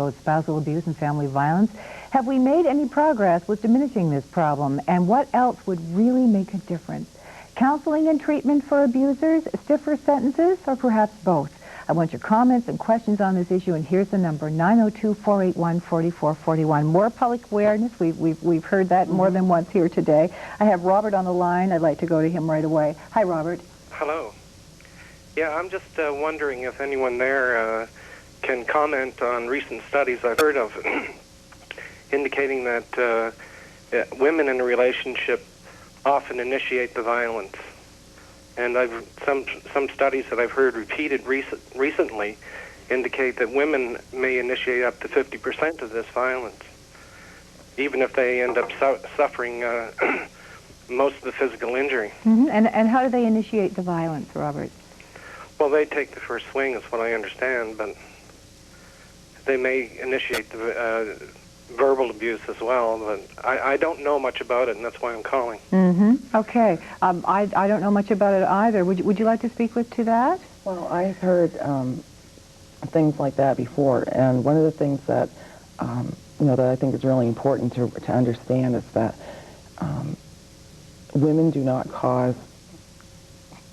about spousal abuse and family violence. Have we made any progress with diminishing this problem? And what else would really make a difference? Counseling and treatment for abusers, stiffer sentences, or perhaps both? I want your comments and questions on this issue, and here's the number, 902-481-4441. More public awareness. We've heard that more than once here today. I have Robert on the line. I'd like to go to him right away. Hi, Robert. Hello. Yeah, I'm just wondering if anyone there can comment on recent studies I've heard of indicating that women in a relationship often initiate the violence. And some studies that I've heard repeated recently indicate that women may initiate up to 50% of this violence, even if they end up suffering most of the physical injury. Mm-hmm. And how do they initiate the violence, Robert? Well, they take the first swing, is what I understand, but they may initiate the verbal abuse as well, but I don't know much about it, and that's why I'm calling. Mm-hmm. Okay. I don't know much about it either. Would you like to speak to that? Well, I've heard things like that before, and one of the things that that I think is really important to understand is that women do not cause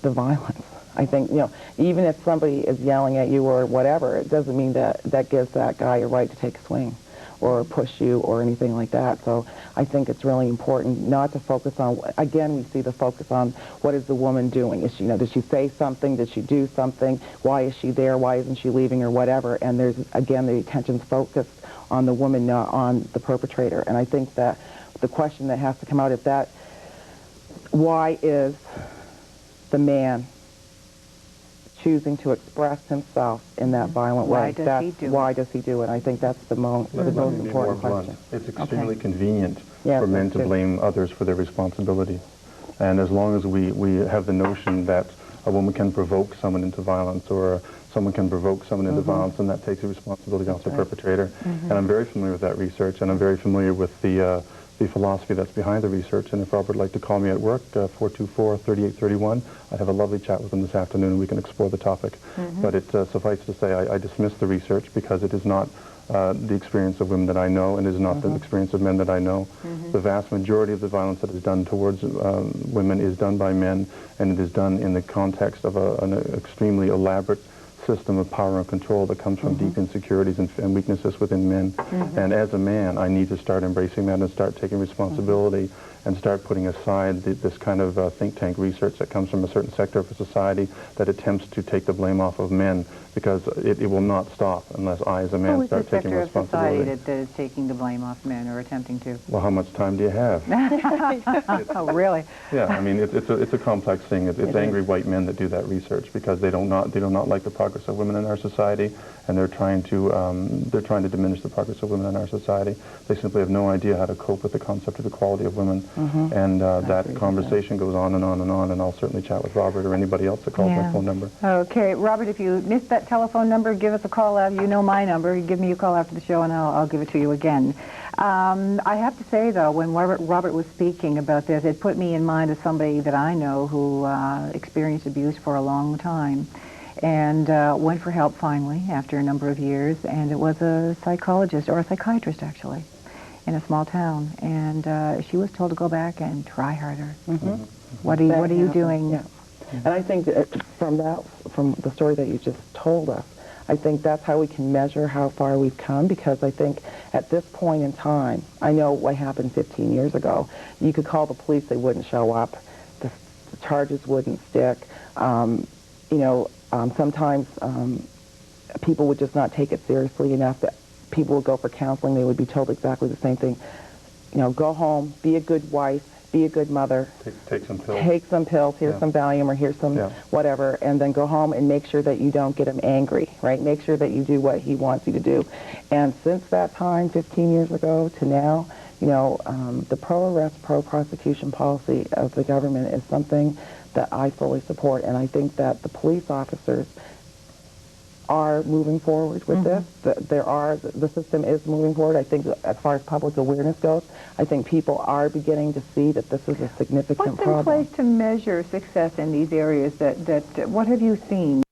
the violence. I think, even if somebody is yelling at you or whatever, it doesn't mean that gives that guy a right to take a swing or push you or anything like that. So I think it's really important not to focus on, again, we see the focus on what is the woman doing. Is she, did she say something? Did she do something? Why is she there? Why isn't she leaving or whatever? And there's, again, the attention's focused on the woman, not on the perpetrator. And I think that the question that has to come out is that, why is the man choosing to express himself in that violent way? Why does he do it? I think that's the most important question. It's extremely convenient for men to blame others for their responsibility. And as long as we have the notion that a woman can provoke someone into violence or someone can provoke someone into violence, and that takes the responsibility off the perpetrator. And I'm very familiar with that research, and I'm very familiar with the philosophy that's behind the research. And if Robert would like to call me at work, 424-3831, I'd have a lovely chat with him this afternoon, and we can explore the topic. But it suffices to say I dismiss the research because it is not the experience of women that I know, and it is not the experience of men that I know. The vast majority of the violence that is done towards women is done by men, and it is done in the context of an extremely elaborate system of power and control that comes from deep insecurities and weaknesses within men. And as a man, I need to start embracing that and start taking responsibility and start putting aside this kind of think tank research that comes from a certain sector of society that attempts to take the blame off of men, because it will not stop unless I as a man start taking responsibility. Who is the sector of society that is taking the blame off men or attempting to? Well, how much time do you have? Oh, really? Yeah, I mean, it's a complex thing. It's angry white men that do that research because they do not like the progress of women in our society, and they're trying to diminish the progress of women in our society. They simply have no idea how to cope with the concept of equality of women. And that conversation goes on and on and on, and I'll certainly chat with Robert or anybody else that calls my phone number. Okay, Robert, if you missed that telephone number, give us a call out. You know my number. Give me a call after the show, and I'll give it to you again. I have to say, though, when Robert was speaking about this, it put me in mind of somebody that I know who experienced abuse for a long time and went for help finally after a number of years, and it was a psychologist, or a psychiatrist, actually, in a small town, and she was told to go back and try harder. What are you doing? Yeah. And I think that from the story that you just told us, I think that's how we can measure how far we've come, because I think at this point in time, I know what happened 15 years ago. You could call the police, they wouldn't show up. The charges wouldn't stick. Sometimes people would just not take it seriously enough. That people would go for counseling, they would be told exactly the same thing. Go home, be a good wife, be a good mother. Take some pills. Take some pills, here's some Valium, or here's some whatever, and then go home and make sure that you don't get him angry, right? Make sure that you do what he wants you to do. And since that time, 15 years ago to now, the pro-arrest, pro-prosecution policy of the government is something that I fully support, and I think that the police officers are moving forward with this. The system is moving forward. I think as far as public awareness goes, I think people are beginning to see that this is a significant problem. What's in place to measure success in these areas? What have you seen?